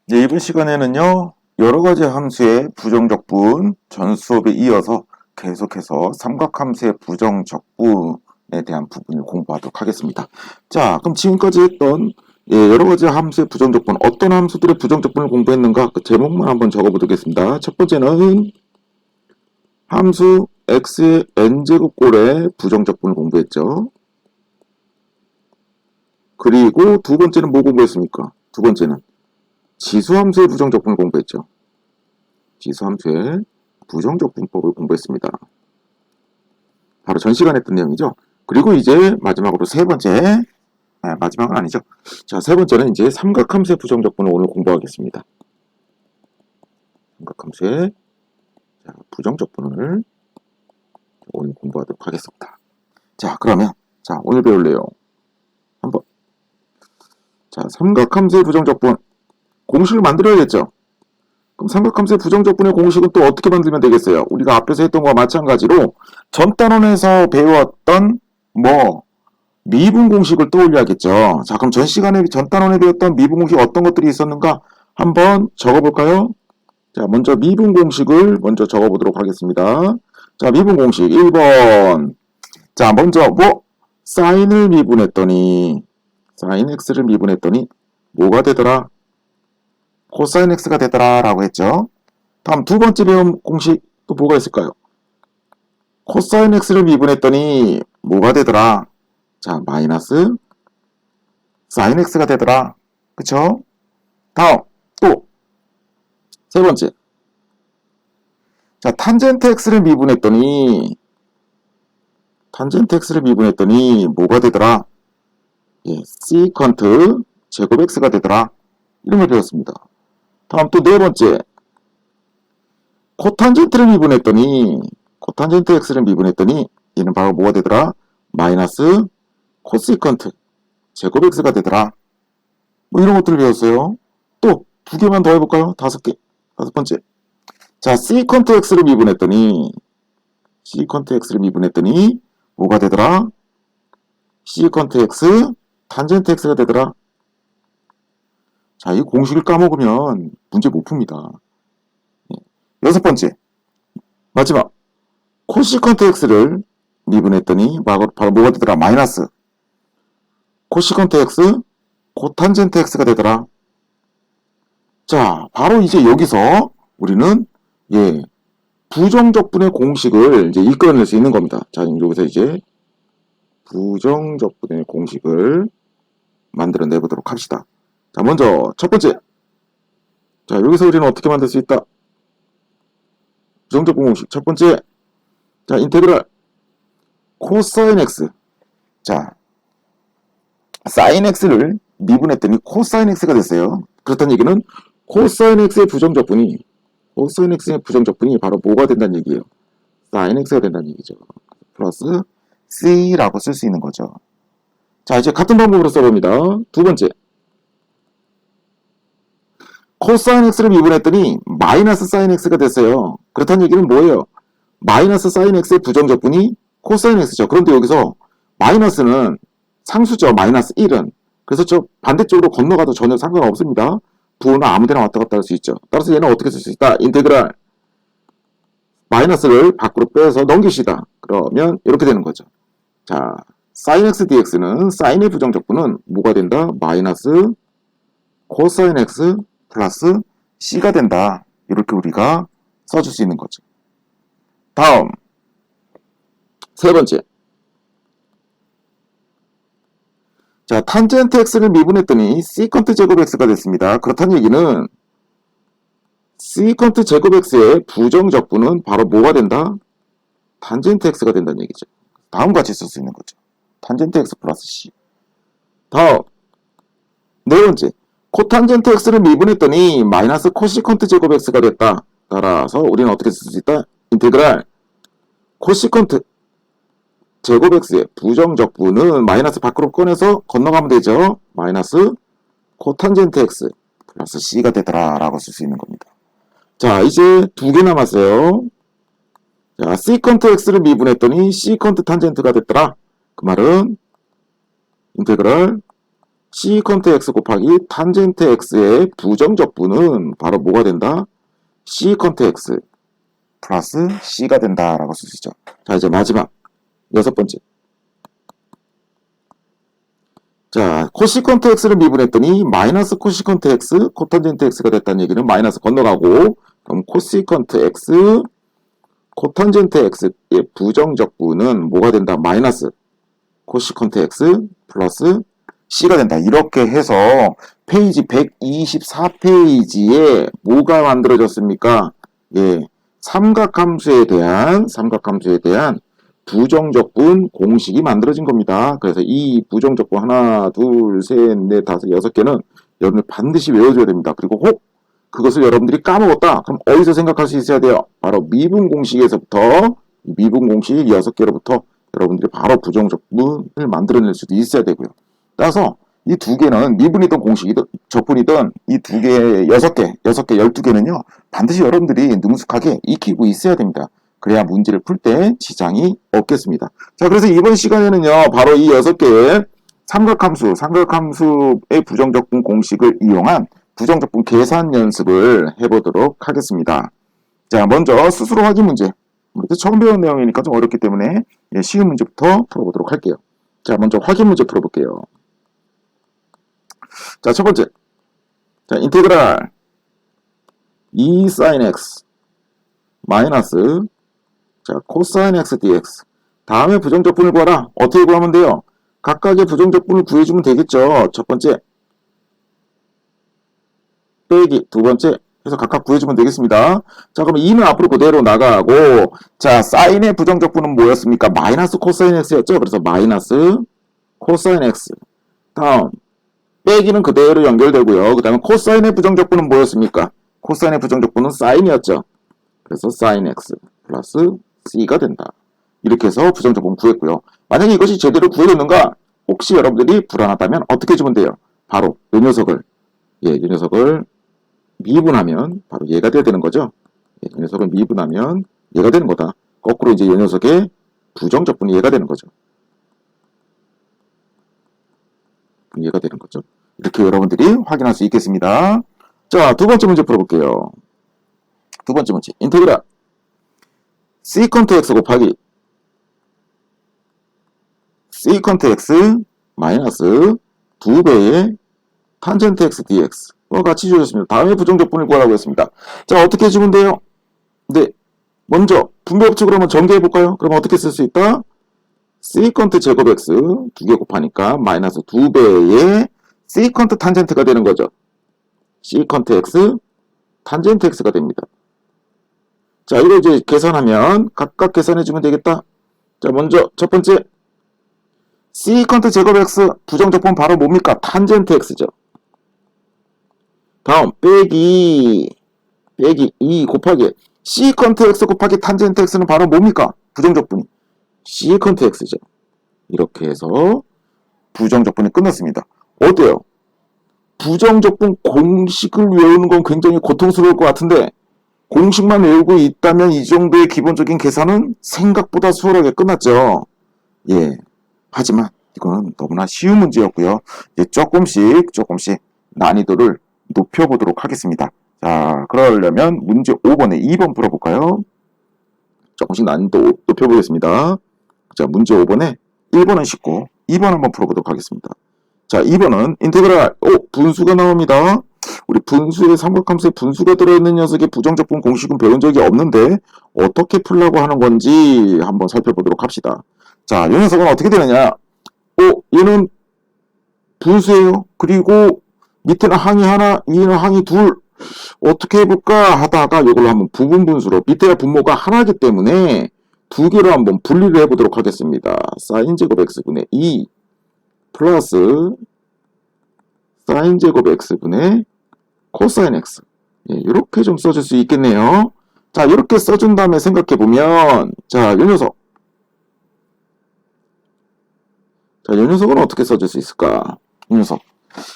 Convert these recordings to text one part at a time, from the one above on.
네, 이번 시간에는요, 여러 가지 함수의 부정적분 전 수업에 이어서 계속해서 삼각함수의 부정적분에 대한 부분을 공부하도록 하겠습니다. 자, 그럼 지금까지 했던 여러 가지 함수의 부정적분, 어떤 함수들의 부정적분을 공부했는가? 그 제목만 한번 적어보겠습니다. 첫 번째는 함수 x의 n제곱꼴의 부정적분을 공부했죠. 그리고 두 번째는 뭐 공부했습니까? 두 번째는 지수함수의 부정적분을 공부했죠. 지수함수의 부정적분법을 공부했습니다. 바로 전 시간에 했던 내용이죠. 그리고 이제 마지막으로 세 번째, 마지막은 아니죠. 자, 세 번째는 이제 삼각함수의 부정적분을 오늘 공부하겠습니다. 삼각함수의 부정적분을 오늘 공부하도록 하겠습니다. 자, 그러면 오늘 배울 내용 한번. 자, 삼각함수의 부정적분 공식을 만들어야겠죠. 그럼 삼각함수의 부정적분의 공식은 또 어떻게 만들면 되겠어요? 우리가 앞에서 했던 것과 마찬가지로 전 단원에서 배웠던 미분 공식을 떠올려야겠죠. 자, 그럼 전 시간에 전 단원에 배웠던 미분 공식 어떤 것들이 있었는가 한번 적어볼까요? 자, 먼저 미분 공식을 먼저 적어보도록 하겠습니다. 자, 미분 공식 1번. 자, 먼저 사인을 미분했더니 사인 x를 미분했더니 뭐가 되더라? 코사인 x가 되더라 라고 했죠. 다음 두 번째 배운 공식 또 뭐가 있을까요? 코사인 x를 미분했더니 뭐가 되더라? 자, 마이너스 사인 x가 되더라. 그쵸? 다음 또 세 번째. 자, 탄젠트 x를 미분했더니 뭐가 되더라? 시컨트 제곱 x가 되더라. 이런 걸 배웠습니다. 다음 또 네 번째. 코탄젠트를 미분했더니 코탄젠트 x를 미분했더니 얘는 바로 뭐가 되더라? 마이너스 코시컨트 제곱 x가 되더라. 이런 것들을 배웠어요. 또 두 개만 더 해볼까요? 다섯 번째. 자, 시컨트 x를 미분했더니 뭐가 되더라? 시컨트 x 탄젠트 x가 되더라. 자, 이 공식을 까먹으면 문제 못 풉니다. 여섯 번째. 마지막. 코시컨트 x를 미분했더니 바로 뭐가 되더라? 마이너스 코시컨트 x 코탄젠트 x가 되더라. 자, 바로 이제 여기서 우리는 부정적분의 공식을 이제 이끌어낼 수 있는 겁니다. 자, 여기서 이제 부정적분의 공식을 만들어내 보도록 합시다. 자, 먼저 첫 번째. 자, 여기서 우리는 어떻게 만들 수 있다? 부정적분 공식 첫 번째. 자, 인테그랄 코사인 x. 자, 사인 x를 미분했더니 코사인 x가 됐어요. 그렇다는 얘기는 코사인 x의 부정적분이 바로 뭐가 된다는 얘기예요? 사인 x가 된다는 얘기죠. 플러스 c라고 쓸 수 있는 거죠. 자, 이제 같은 방법으로 써봅니다. 두 번째. 코사인 x를 미분했더니 마이너스 사인 x가 됐어요. 그렇다는 얘기는 뭐예요? 마이너스 사인 x의 부정적분이 코사인 x죠. 그런데 여기서 마이너스는 상수죠. 마이너스 1은. 그래서 저 반대쪽으로 건너가도 전혀 상관없습니다. 부호는 아무데나 왔다 갔다 할 수 있죠. 따라서 얘는 어떻게 쓸 수 있다? 인테그랄 마이너스를 밖으로 빼서 넘기시다. 그러면 이렇게 되는 거죠. 자, sin x dx는 사인의 부정적분은 뭐가 된다? 마이너스 코사인 x 플러스 c가 된다. 이렇게 우리가 써줄 수 있는 거죠. 다음 세 번째. 자, 탄젠트 x를 미분했더니 시컨트 제곱 x가 됐습니다. 그렇다는 얘기는 시컨트 제곱 x의 부정적분은 바로 뭐가 된다? 탄젠트 x가 된다는 얘기죠. 다음과 같이 쓸 수 있는 거죠. 탄젠트 x 플러스 c. 다음 네 번째. 코탄젠트 x를 미분했더니 마이너스 코시컨트 제곱 x가 됐다. 따라서 우리는 어떻게 쓸 수 있다? 인테그랄 코시컨트 제곱 x의 부정적분은 마이너스 밖으로 꺼내서 건너가면 되죠. 마이너스 코탄젠트 x 플러스 c가 되더라 라고 쓸 수 있는 겁니다. 자, 이제 두 개 남았어요. 자, 시컨트 x를 미분했더니 시컨트 탄젠트가 됐더라. 그 말은 인테그랄 시컨트 x 곱하기 탄젠트 x의 부정적분은 바로 뭐가 된다? 시컨트 x 플러스 c가 된다라고 쓸 수 있죠. 자, 이제 마지막 여섯 번째. 자, 코시컨트 x를 미분했더니 마이너스 코시컨트 x, 코탄젠트 x가 됐다는 얘기는 마이너스 건너가고, 그럼 코시컨트 x, 코탄젠트 x의 부정적분은 뭐가 된다? 마이너스 코시컨트 x 플러스 c가 된다. 이렇게 해서 페이지 124페이지에 뭐가 만들어졌습니까? 예, 삼각함수에 대한 부정적분 공식이 만들어진 겁니다. 그래서 이 부정적분 하나, 둘, 셋, 넷, 다섯, 여섯 개는 여러분들 반드시 외워줘야 됩니다. 그리고 혹 그것을 여러분들이 까먹었다. 그럼 어디서 생각할 수 있어야 돼요? 바로 미분 공식에서부터 미분 공식 6개로부터 여러분들이 바로 부정적분을 만들어낼 수도 있어야 되고요. 따라서 이 두 개는 미분이든 공식이든 적분이든 이 두 개, 6개, 12개는요. 반드시 여러분들이 능숙하게 익히고 있어야 됩니다. 그래야 문제를 풀 때 지장이 없겠습니다. 자, 그래서 이번 시간에는요. 바로 이 6개의 삼각함수의 부정적분 공식을 이용한 부정적분 계산 연습을 해보도록 하겠습니다. 자, 먼저 스스로 확인 문제. 우리도 처음 배운 내용이니까 좀 어렵기 때문에 쉬운 문제부터 풀어보도록 할게요. 자, 먼저 확인 문제 풀어볼게요. 자, 첫 번째. 자, 인테그랄 2 sin x 마이너스 자, 코사인 x dx. 다음에 부정적분을 구하라. 어떻게 구하면 돼요? 각각의 부정적분을 구해주면 되겠죠. 첫 번째 빼기 두 번째 해서 각각 구해주면 되겠습니다. 자, 그럼 2는 앞으로 그대로 나가고 자, 사인의 부정적분은 뭐였습니까? 마이너스 코사인 x였죠. 그래서 마이너스 코사인 x. 다음 빼기는 그대로 연결되고요. 그 다음에 코사인의 부정적분은 뭐였습니까? 코사인의 부정적분은 사인이었죠. 그래서 사인 x 플러스 c가 된다. 이렇게 해서 부정적분 구했고요. 만약에 이것이 제대로 구해졌는가? 혹시 여러분들이 불안하다면 어떻게 해주면 돼요? 바로 이 녀석을 이 녀석을 미분하면 바로 얘가 돼야 되는 거죠. 이 녀석을 미분하면 얘가 되는 거다. 거꾸로 이제 이 녀석의 부정적분이 얘가 되는 거죠. 얘가 되는 거죠. 이렇게 여러분들이 확인할 수 있겠습니다. 자, 두 번째 문제 풀어볼게요. 두 번째 문제. 인테그랄 시컨트 x 곱하기 시컨트 x 마이너스 2배의 탄젠트 x dx 같이 주어졌습니다. 다음에 부정적분을 구하라고 했습니다. 자, 어떻게 해주면 돼요? 네, 먼저 분배법칙으로 한번 전개해볼까요? 그럼 어떻게 쓸 수 있다? 시컨트 제곱 x 2개 곱하니까 마이너스 2배의 시컨트 탄젠트가 되는 거죠. 시컨트 x 탄젠트 x가 됩니다. 자, 이거 이제 계산하면 각각 계산해주면 되겠다. 자, 먼저 첫 번째 시컨트 제곱 x 부정적분 바로 뭡니까? 탄젠트 x죠. 다음 빼기 2 곱하기 시컨트 x 곱하기 탄젠트 x는 바로 뭡니까? 부정적분이 시컨트 x죠. 이렇게 해서 부정적분이 끝났습니다. 어때요? 부정적분 공식을 외우는 건 굉장히 고통스러울 것 같은데 공식만 외우고 있다면 이 정도의 기본적인 계산은 생각보다 수월하게 끝났죠. 예. 하지만 이거는 너무나 쉬운 문제였고요. 이제 조금씩 난이도를 높여보도록 하겠습니다. 자, 그러려면 문제 5번에 2번 풀어볼까요? 조금씩 난이도 높여보겠습니다. 자, 문제 5번에 1번은 쉽고 2번 한번 풀어보도록 하겠습니다. 자, 2번은 인테그랄 분수가 나옵니다. 우리 분수의 삼각함수에 분수가 들어있는 녀석의 부정적분 공식은 배운 적이 없는데 어떻게 풀라고 하는 건지 한번 살펴보도록 합시다. 자, 이 녀석은 어떻게 되느냐? 얘는 분수예요. 그리고 밑에는 항이 하나, 위에는 항이 둘. 어떻게 해볼까 하다가 이걸로 한번 부분 분수로 밑에가 분모가 하나이기 때문에 두 개로 한번 분리를 해보도록 하겠습니다. 사인 제곱 x분의 2 플러스 사인 제곱 x분의 코사인 x. 이렇게 좀 써줄 수 있겠네요. 자, 이렇게 써준 다음에 생각해보면 자, 이 녀석. 자, 이 녀석은 어떻게 써줄 수 있을까? 이 녀석.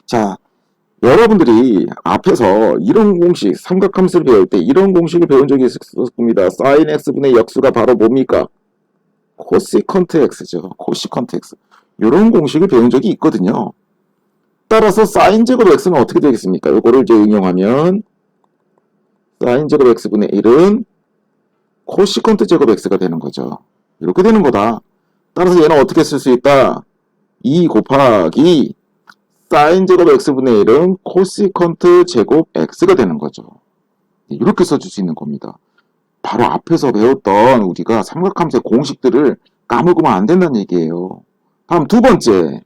자, 여러분들이 앞에서 이런 공식, 삼각함수를 배울 때 이런 공식을 배운 적이 있었습니다. 사인 x분의 역수가 바로 뭡니까? 코시컨트 x죠. 코시컨트 x. 이런 공식을 배운 적이 있거든요. 따라서 사인 제곱 x는 어떻게 되겠습니까? 이거를 이제 응용하면 사인 제곱 x분의 1은 코시컨트 제곱 x가 되는 거죠. 이렇게 되는 거다. 따라서 얘는 어떻게 쓸 수 있다? 2 곱하기 사인 제곱 x분의 1은 코시컨트 제곱 x가 되는 거죠. 이렇게 써줄 수 있는 겁니다. 바로 앞에서 배웠던 우리가 삼각함수의 공식들을 까먹으면 안 된다는 얘기예요. 다음 두 번째.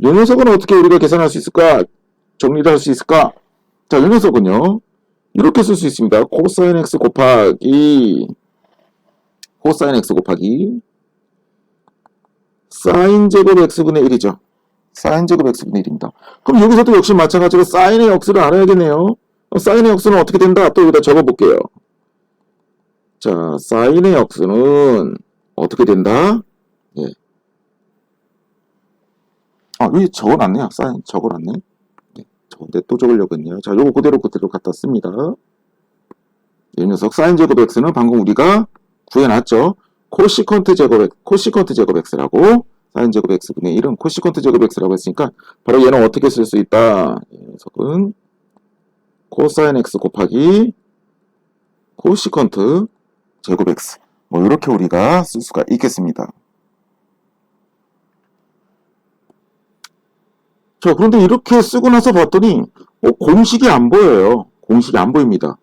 이 녀석은 어떻게 우리가 계산할 수 있을까? 정리를 할 수 있을까? 자, 이 녀석은요. 이렇게 쓸 수 있습니다. 코사인 x 곱하기 사인 제곱 x분의 1이죠. 사인 제곱 x분의 1입니다. 그럼 여기서도 역시 마찬가지로 사인의 역수를 알아야겠네요. 사인의 역수는 어떻게 된다? 또 여기다 적어볼게요. 자, 사인의 역수는 어떻게 된다? 예. 여기 적어놨네요. 사인 적어놨네. 예. 저건데 또 적으려고 했네요. 자, 요거 그대로 갖다 씁니다. 이 녀석 사인 제곱 x는 방금 우리가 구해놨죠. 코시컨트 제곱 x라고 사인 제곱 x분의 1은 코시컨트 제곱 x라고 했으니까 바로 얘는 어떻게 쓸 수 있다? 이 녀석은 코사인 x 곱하기 코시컨트 제곱 x 뭐 이렇게 우리가 쓸 수가 있겠습니다. 자, 그런데 이렇게 쓰고 나서 봤더니 공식이 안 보여요. 공식이 안 보입니다.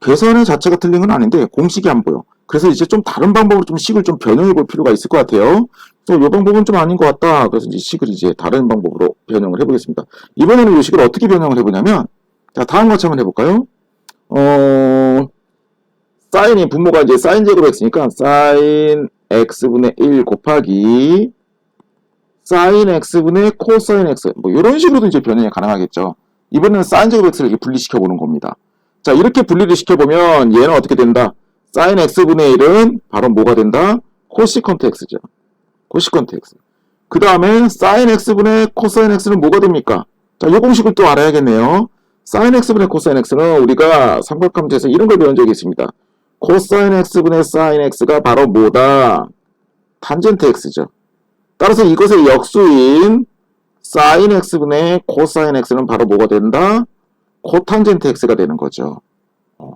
계산의 자체가 틀린 건 아닌데 공식이 안 보여. 그래서 이제 좀 다른 방법으로 좀 식을 좀 변형해 볼 필요가 있을 것 같아요. 이 방법은 좀 아닌 것 같다. 그래서 이제 식을 이제 다른 방법으로 변형을 해보겠습니다. 이번에는 이 식을 어떻게 변형을 해보냐면, 자, 다음 같이 한번 해볼까요? 사인이 분모가 이제 사인 제곱 x니까 사인 x분의 1 곱하기 사인 x분의 코사인 x 뭐 이런 식으로도 이제 변형이 가능하겠죠. 이번에는 사인 제곱 x를 이렇게 분리시켜 보는 겁니다. 자, 이렇게 분리를 시켜보면 얘는 어떻게 된다? 사인 x분의 1은 바로 뭐가 된다? 코시컨트 x죠. 코시컨트 x. 그 다음에 사인 x분의 코사인 x는 뭐가 됩니까? 자, 이 공식을 또 알아야겠네요. 사인 x분의 코사인 x는 우리가 삼각함수에서 이런 걸 배운 적이 있습니다. 코사인 x분의 사인 x가 바로 뭐다? 탄젠트 x죠. 따라서 이것의 역수인 사인 x분의 코사인 x는 바로 뭐가 된다? 코탄젠트 x가 되는 거죠.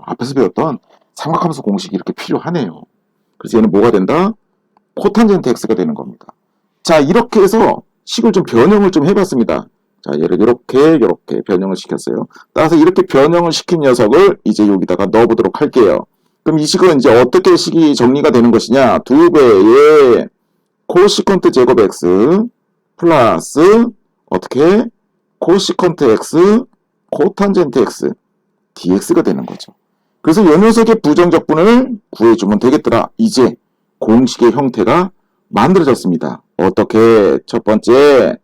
앞에서 배웠던 삼각함수 공식이 이렇게 필요하네요. 그래서 얘는 뭐가 된다? 코탄젠트 x가 되는 겁니다. 자, 이렇게 해서 식을 좀 변형을 좀 해봤습니다. 자, 얘를 이렇게 변형을 시켰어요. 따라서 이렇게 변형을 시킨 녀석을 이제 여기다가 넣어보도록 할게요. 그럼 이 식은 이제 어떻게 식이 정리가 되는 것이냐? 2배의 코시컨트 제곱 x 플러스 어떻게? 코시컨트 x 코탄젠트 x dx가 되는 거죠. 그래서 이 녀석의 부정적분을 구해주면 되겠더라. 이제 공식의 형태가 만들어졌습니다. 어떻게? 첫 번째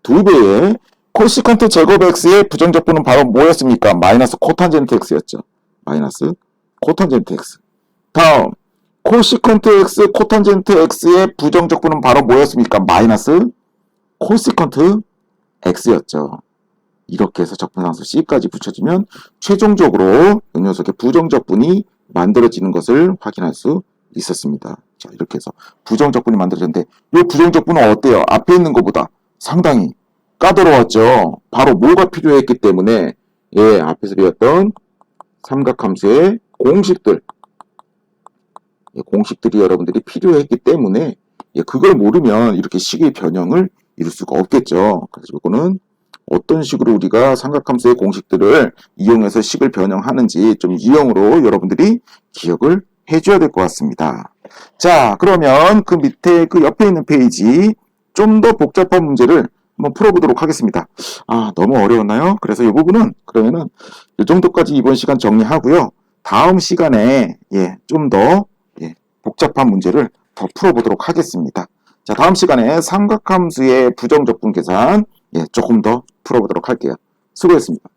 2배의 코시컨트 제곱 x의 부정적분은 바로 뭐였습니까? 마이너스 코탄젠트 x였죠. 마이너스 코탄젠트 x. 다음 코시컨트 x 코탄젠트 x의 부정적분은 바로 뭐였습니까? 마이너스 코시컨트 x였죠. 이렇게 해서 적분상수 C까지 붙여주면 최종적으로 이 녀석의 부정적분이 만들어지는 것을 확인할 수 있었습니다. 자, 이렇게 해서 부정적분이 만들어졌는데 이 부정적분은 어때요? 앞에 있는 것보다 상당히 까다로웠죠. 바로 뭐가 필요했기 때문에 앞에서 배웠던 삼각함수의 공식들이 여러분들이 필요했기 때문에 그걸 모르면 이렇게 식의 변형을 이룰 수가 없겠죠. 그래서 이거는 어떤 식으로 우리가 삼각함수의 공식들을 이용해서 식을 변형하는지 좀 유형으로 여러분들이 기억을 해줘야 될 것 같습니다. 자, 그러면 그 밑에 그 옆에 있는 페이지 좀 더 복잡한 문제를 한번 풀어보도록 하겠습니다. 너무 어려웠나요? 그래서 이 부분은 그러면은 이 정도까지 이번 시간 정리하고요. 다음 시간에 좀 더 복잡한 문제를 더 풀어보도록 하겠습니다. 자, 다음 시간에 삼각함수의 부정적분 계산 조금 더 풀어보도록 할게요. 수고했습니다.